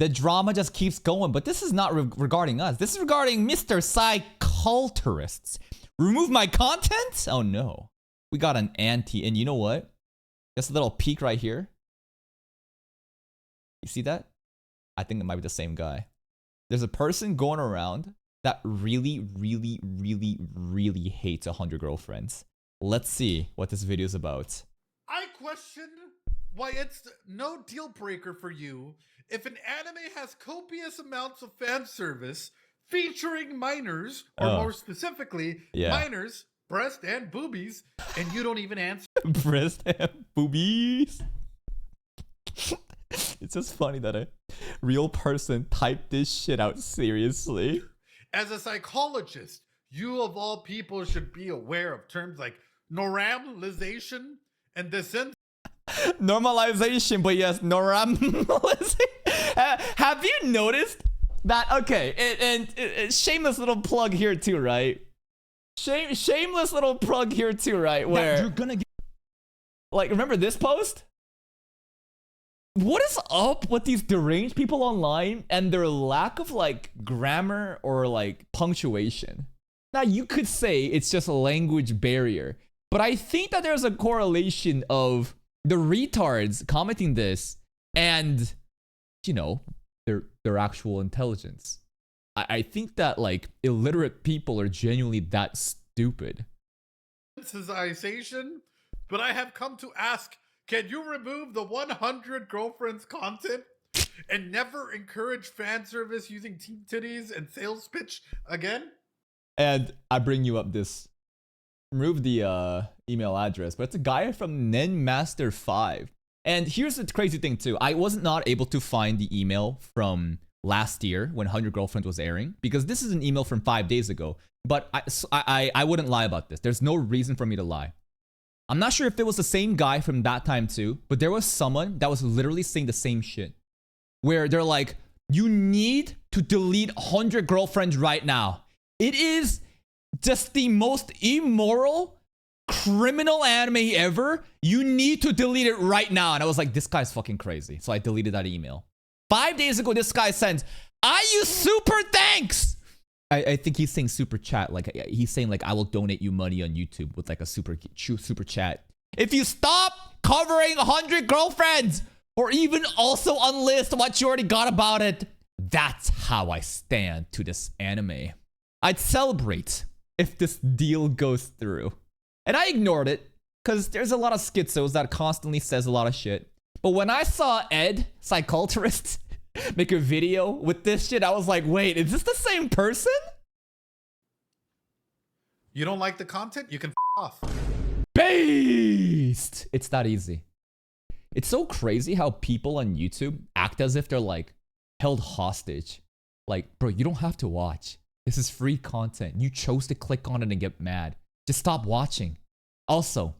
the drama just keeps going. But this is not regarding us. This is regarding Mr. Psyculturists. Remove my content? Oh no. We got an anti. And you know what? Just a little peek right here. You see that? I think it might be the same guy. There's a person going around that really hates 100 girlfriends. Let's see what this video is about. I question why it's no deal breaker for you if an anime has copious amounts of fan service featuring minors, or more specifically, minors, breast and boobies, and you don't even answer. Breast and boobies. It's just funny that a real person typed this shit out seriously. As a psychologist, you of all people should be aware of terms like normalization and descent. Normalization, but yes, normalization. Have you noticed that? Okay, and shameless little plug here too, right? Shameless little plug here too, right? Where you're gonna get, like, remember this post? What is up with these deranged people online and their lack of like grammar or like punctuation? Now you could say it's just a language barrier, but I think that there's a correlation of the retards commenting this and, you know, their actual intelligence. I think that like illiterate people are genuinely that stupid. Sensitization, but I have come to ask, can you remove the 100 girlfriends content and never encourage fan service using teen titties and sales pitch again? And I bring you up this. Remove the email address, but it's a guy from Nenmaster5. And here's the crazy thing too. I wasn't not able to find the email from last year when 100 Girlfriends was airing, because this is an email from 5 days ago. But I wouldn't lie about this. There's no reason for me to lie. I'm not sure if it was the same guy from that time too, but there was someone that was literally saying the same shit. Where they're like, you need to delete 100 Girlfriends right now. It is just the most immoral, criminal anime ever. You need to delete it right now. And I was like, this guy's fucking crazy. So I deleted that email. 5 days ago, this guy sends, I use super thanks. I think he's saying super chat. Like he's saying like, I will donate you money on YouTube with like a super chat. If you stop covering 100 girlfriends or even also unlist what you already got about it. That's how I stand to this anime. I'd celebrate if this deal goes through. And I ignored it because there's a lot of schizos that constantly says a lot of shit. But when I saw Ed, Psyculturist, make a video with this shit, I was like, wait, is this the same person? You don't like the content? You can off. Based! It's that easy. It's so crazy how people on YouTube act as if they're like held hostage. Like, bro, you don't have to watch. This is free content. You chose to click on it and get mad. Just stop watching. Also,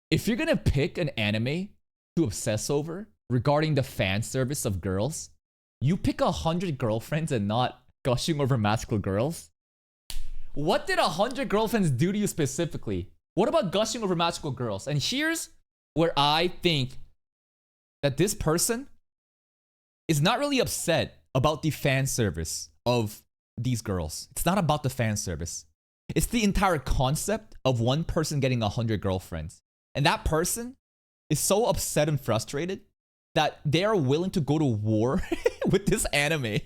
if you're gonna pick an anime to obsess over regarding the fan service of girls, you pick 100 girlfriends and not gushing over magical girls? What did 100 girlfriends do to you specifically? What about gushing over magical girls? And here's where I think that this person is not really upset about the fan service of these girls. It's not about the fan service. It's the entire concept of one person getting 100 girlfriends. And that person is so upset and frustrated that they are willing to go to war with this anime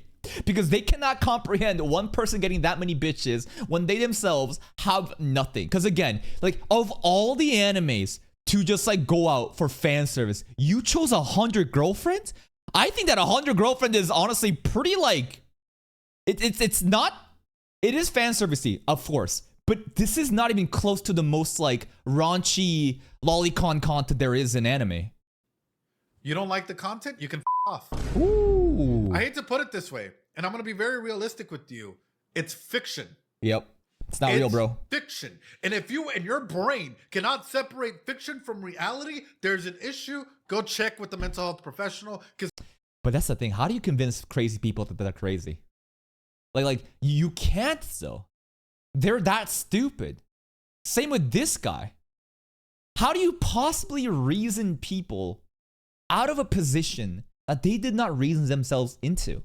because they cannot comprehend one person getting that many bitches when they themselves have nothing. Because again, like, of all the animes to just like go out for fan service, you chose 100 girlfriends? I think that 100 girlfriends is honestly pretty like, it's not, it is fan servicey, of course, but this is not even close to the most like raunchy lolicon content there is in anime. You don't like the content? You can off. Ooh. I hate to put it this way, and I'm going to be very realistic with you. It's fiction. Yep. It's not real, bro. Fiction. And if you and your brain cannot separate fiction from reality, there's an issue. Go check with the mental health professional. But that's the thing. How do you convince crazy people that they're crazy? Like you can't though. They're that stupid. Same with this guy. How do you possibly reason people out of a position that they did not reason themselves into.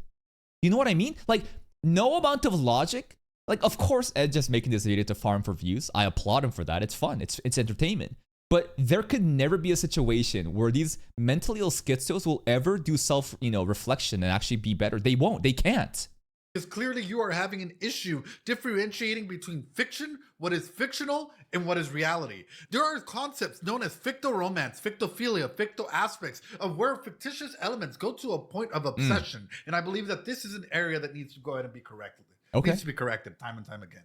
You know what I mean? Like, no amount of logic. Like, of course, Ed just making this video to farm for views. I applaud him for that. It's fun. It's entertainment. But there could never be a situation where these mentally ill schizos will ever do self, reflection and actually be better. They won't. They can't. Because clearly you are having an issue differentiating between fiction, what is fictional, and what is reality. There are concepts known as fictoromance, fictophilia, ficto aspects of where fictitious elements go to a point of obsession. And I believe that this is an area that needs to go ahead and be corrected. Okay. Needs to be corrected time and time again.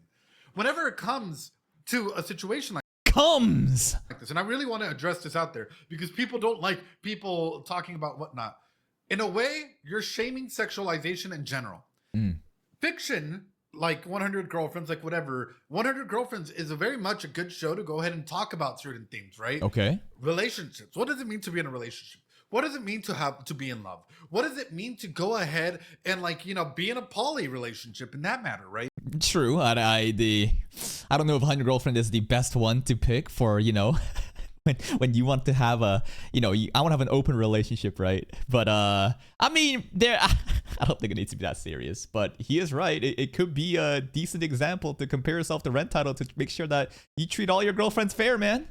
Whenever it comes to a situation like this, and I really want to address this out there because people don't like people talking about whatnot. In a way, you're shaming sexualization in general. Fiction, like 100 Girlfriends, like whatever, 100 Girlfriends is a very much a good show to go ahead and talk about certain things, right? Okay. Relationships. What does it mean to be in a relationship? What does it mean to be in love? What does it mean to go ahead and be in a poly relationship in that matter, right? True. I don't know if 100 Girlfriend is the best one to pick for, when you want to have I want to have an open relationship, right? But I don't think it needs to be that serious. But he is right. It could be a decent example to compare yourself to Rent Title to make sure that you treat all your girlfriends fair, man.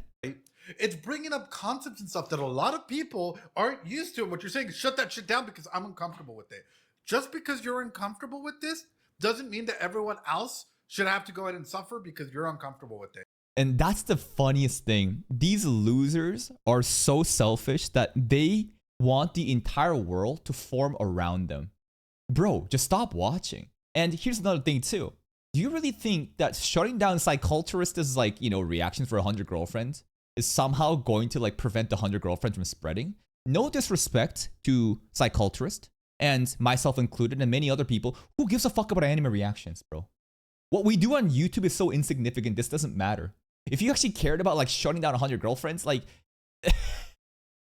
It's bringing up concepts and stuff that a lot of people aren't used to. And what you're saying is shut that shit down because I'm uncomfortable with it. Just because you're uncomfortable with this doesn't mean that everyone else should have to go ahead and suffer because you're uncomfortable with it. And that's the funniest thing. These losers are so selfish that they want the entire world to form around them. Bro, just stop watching. And here's another thing too. Do you really think that shutting down Psyculturists' reactions for 100 Girlfriends is somehow going to prevent the 100 Girlfriends from spreading? No disrespect to Psyculturist and myself included and many other people. Who gives a fuck about anime reactions, bro? What we do on YouTube is so insignificant, this doesn't matter. If you actually cared about shutting down 100 Girlfriends, I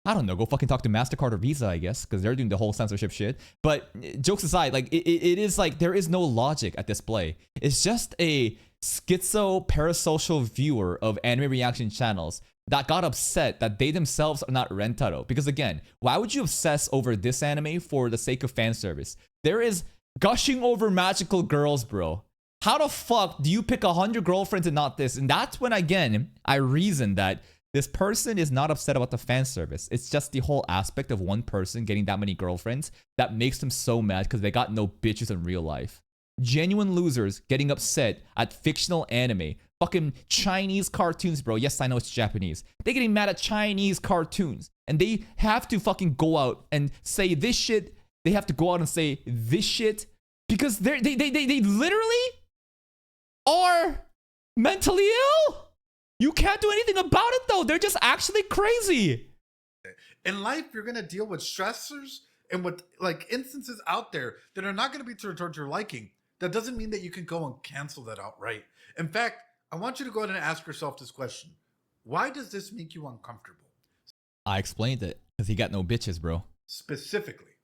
don't know, go fucking talk to MasterCard or Visa, I guess, because they're doing the whole censorship shit. But jokes aside, it is there is no logic at display. It's just a schizo parasocial viewer of anime reaction channels that got upset that they themselves are not Rentaro. Because again, why would you obsess over this anime for the sake of fan service? There is gushing over magical girls, bro. How the fuck do you pick 100 Girlfriends and not this? And that's when, again, I reason that this person is not upset about the fan service. It's just the whole aspect of one person getting that many girlfriends that makes them so mad because they got no bitches in real life. Genuine losers getting upset at fictional anime. Fucking Chinese cartoons, bro. Yes, I know it's Japanese. They're getting mad at Chinese cartoons. And they have to fucking go out and say this shit. They have to go out and say this shit because they literally are mentally ill. You can't do anything about it though. They're just actually crazy. In life, you're gonna deal with stressors and with instances out there that are not gonna be towards your liking. That doesn't mean that you can go and cancel that outright. In fact, I want you to go ahead and ask yourself this question. Why does this make you uncomfortable? I explained it because he got no bitches, bro. Specifically,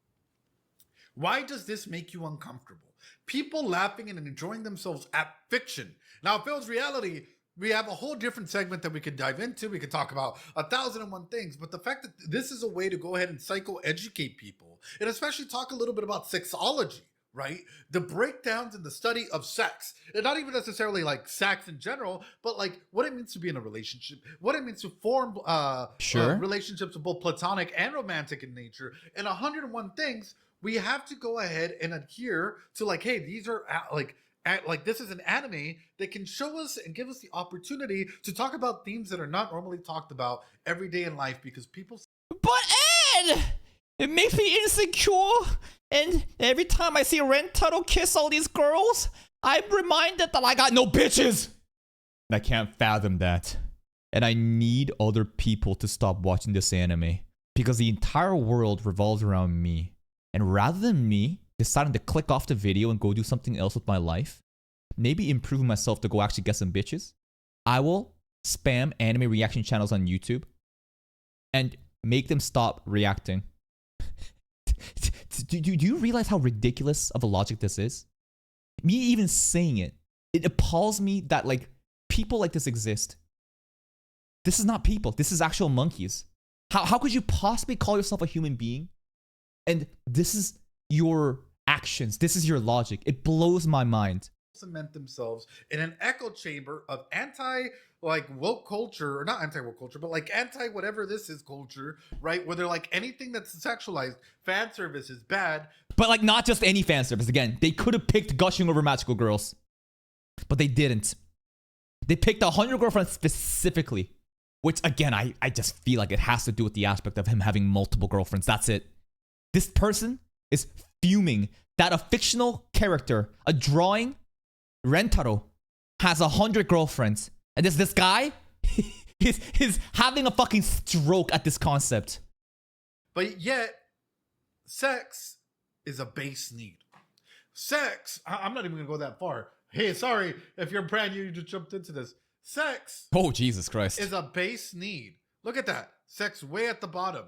why does this make you uncomfortable? People laughing and enjoying themselves at fiction. Now, if it was reality, we have a whole different segment that we could dive into. We could talk about 1,001 things. But the fact that this is a way to go ahead and psycho-educate people, and especially talk a little bit about sexology, right? The breakdowns and the study of sex. And not even necessarily sex in general, but what it means to be in a relationship, what it means to form relationships of both platonic and romantic in nature, and 101 things. We have to go ahead and adhere to hey, these are this is an anime that can show us and give us the opportunity to talk about themes that are not normally talked about every day in life because people. But Ed, it makes me insecure, and every time I see Rentaro kiss all these girls, I'm reminded that I got no bitches. And I can't fathom that, and I need other people to stop watching this anime because the entire world revolves around me. And rather than me deciding to click off the video and go do something else with my life, maybe improving myself to go actually get some bitches, I will spam anime reaction channels on YouTube and make them stop reacting. do you realize how ridiculous of a logic this is? Me even saying it, it appalls me that people like this exist. This is not people. This is actual monkeys. How could you possibly call yourself a human being And this is your actions. This is your logic. It blows my mind. Cement themselves in an echo chamber of anti like woke culture, or not anti woke culture, but like anti whatever this is culture, right? Where they're like anything that's sexualized, fan service is bad. But like not just any fan service. Again, they could have picked gushing over magical girls, but they didn't. They picked 100 girlfriends specifically, which again, I just feel like it has to do with the aspect of him having multiple girlfriends. That's it. This person is fuming that a fictional character, a drawing, Rentaro, has 100 girlfriends. And this guy, he's having a fucking stroke at this concept. But yet, sex is a base need. Sex, I'm not even gonna go that far. Hey, sorry if you're brand new, you just jumped into this. Sex. Oh, Jesus Christ. Is a base need. Look at that. Sex way at the bottom.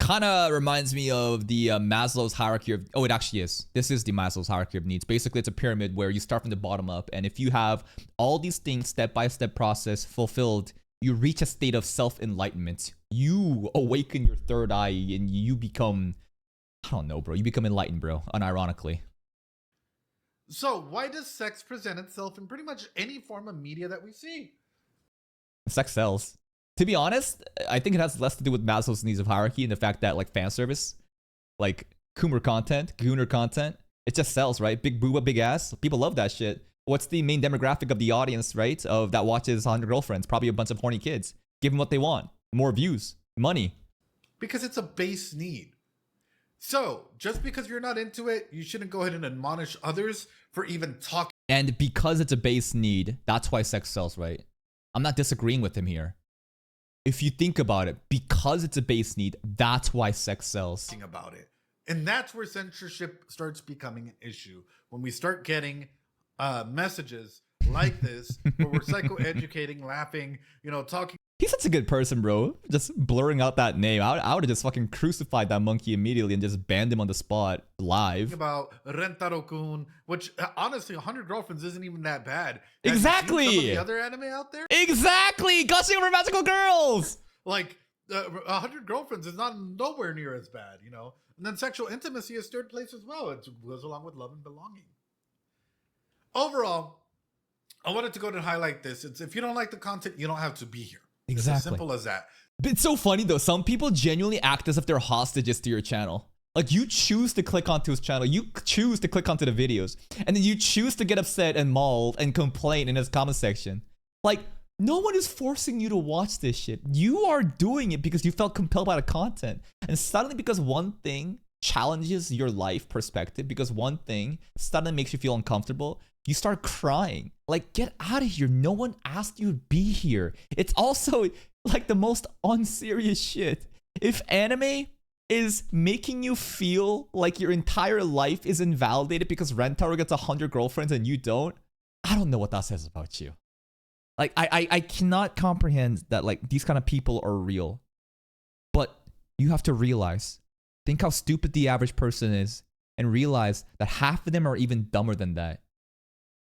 Kind of reminds me of the Maslow's hierarchy of... Oh, it actually is. This is the Maslow's hierarchy of needs. Basically, it's a pyramid where you start from the bottom up. And if you have all these things, step-by-step process, fulfilled, you reach a state of self-enlightenment. You awaken your third eye and you become... I don't know, bro. You become enlightened, bro. Unironically. So, why does sex present itself in pretty much any form of media that we see? Sex sells. To be honest, I think it has less to do with Maslow's needs of hierarchy and the fact that, like, fan service, like, gooner content, it just sells, right? Big booba, big ass. People love that shit. What's the main demographic of the audience, right? Of that watches 100 Girlfriends? Probably a bunch of horny kids. Give them what they want. More views. Money. Because it's a base need. So, just because you're not into it, you shouldn't go ahead and admonish others for even talking. And because it's a base need, that's why sex sells, right? I'm not disagreeing with him here. If you think about it, because it's a base need, that's why sex sells. About it. And that's where censorship starts becoming an issue. When we start getting messages like this, where we're psychoeducating, laughing, talking. He's such a good person, bro. Just blurring out that name. I would have just fucking crucified that monkey immediately and just banned him on the spot live. About Rentaro-kun, which honestly, 100 Girlfriends isn't even that bad. Exactly. Have you seen some of the other anime out there? Exactly. Gushing over magical girls. Like 100 Girlfriends is not nowhere near as bad, And then sexual intimacy is third place as well. It goes along with love and belonging. Overall, I wanted to go and highlight this. It's if you don't like the content, you don't have to be here. Exactly. It's as simple as that. It's so funny though. Some people genuinely act as if they're hostages to your channel. Like you choose to click onto his channel. You choose to click onto the videos. And then you choose to get upset and mauled and complain in his comment section. Like no one is forcing you to watch this shit. You are doing it because you felt compelled by the content. And suddenly because one thing challenges your life perspective, because one thing suddenly makes you feel uncomfortable, you start crying. Like, get out of here. No one asked you to be here. It's also like the most unserious shit. If anime is making you feel like your entire life is invalidated because Rentaro gets 100 girlfriends and you don't, I don't know what that says about you. Like, I cannot comprehend that, like, these kind of people are real. But you have to realize, think how stupid the average person is and realize that half of them are even dumber than that.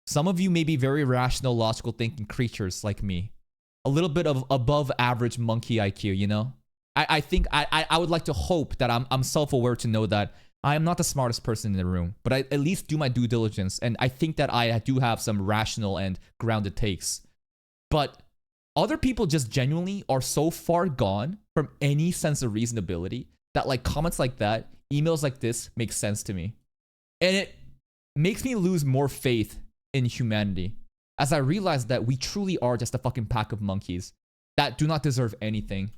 Some of you may be very rational, logical thinking creatures like me. A little bit of above average monkey IQ, I think I would like to hope that I'm self-aware to know that I am not the smartest person in the room, but I at least do my due diligence. And I think that I do have some rational and grounded takes. But other people just genuinely are so far gone from any sense of reasonability that like comments like that, emails like this make sense to me. And it makes me lose more faith in humanity as I realize that we truly are just a fucking pack of monkeys that do not deserve anything.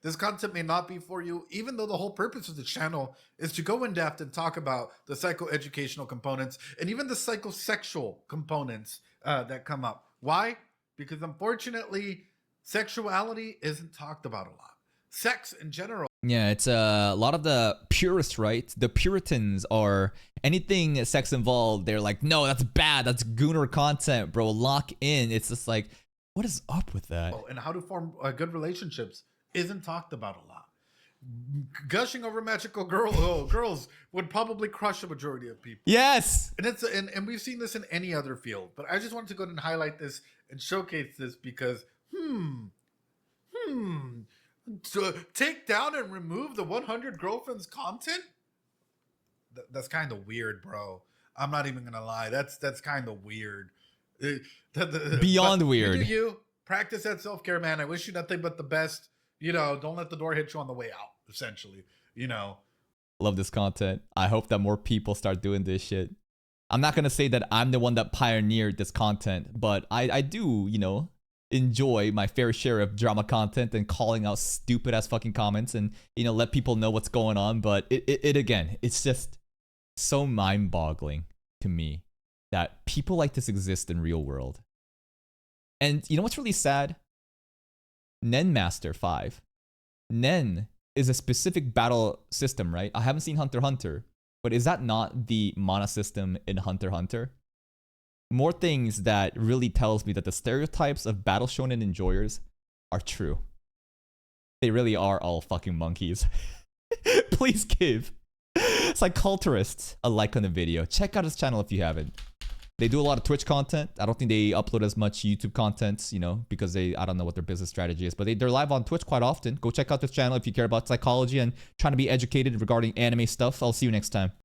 This content may not be for you, even though the whole purpose of the channel is to go in depth and talk about the psychoeducational components and even the psychosexual components that come up. Why? Because unfortunately, sexuality isn't talked about a lot. Sex in general. Yeah, it's a lot of the purists, right? The Puritans are anything sex involved. They're like, no, that's bad. That's gooner content, bro. Lock in. It's just like, what is up with that? And how to form good relationships isn't talked about a lot. Gushing over magical girls would probably crush a majority of people. Yes. And we've seen this in any other field, but I just wanted to go ahead and highlight this and showcase this because to take down and remove the 100 Girlfriends content? that's kind of weird, bro. I'm not even gonna lie. That's kind of weird. Beyond But you do weird. you. Practice that self care, man. I wish you nothing but the best. You know, don't let the door hit you on the way out. Essentially, you know. Love this content. I hope that more people start doing this shit. I'm not gonna say that I'm the one that pioneered this content, but I do, you know, enjoy my fair share of drama content and calling out stupid ass fucking comments and, you know, let people know what's going on. But it again, it's just so mind boggling to me that people like this exist in real world. And you know what's really sad? Nen Master 5. Nen is a specific battle system, right? I haven't seen Hunter x Hunter, but is that not the mana system in Hunter x Hunter? More things that really tells me that the stereotypes of battle shonen enjoyers are true. They really are all fucking monkeys. Please give Psyculturists a like on the video. Check out his channel if you haven't. They do a lot of Twitch content. I don't think they upload as much YouTube content, you know, because I don't know what their business strategy is, but they're live on Twitch quite often. Go check out this channel if you care about psychology and trying to be educated regarding anime stuff. I'll see you next time.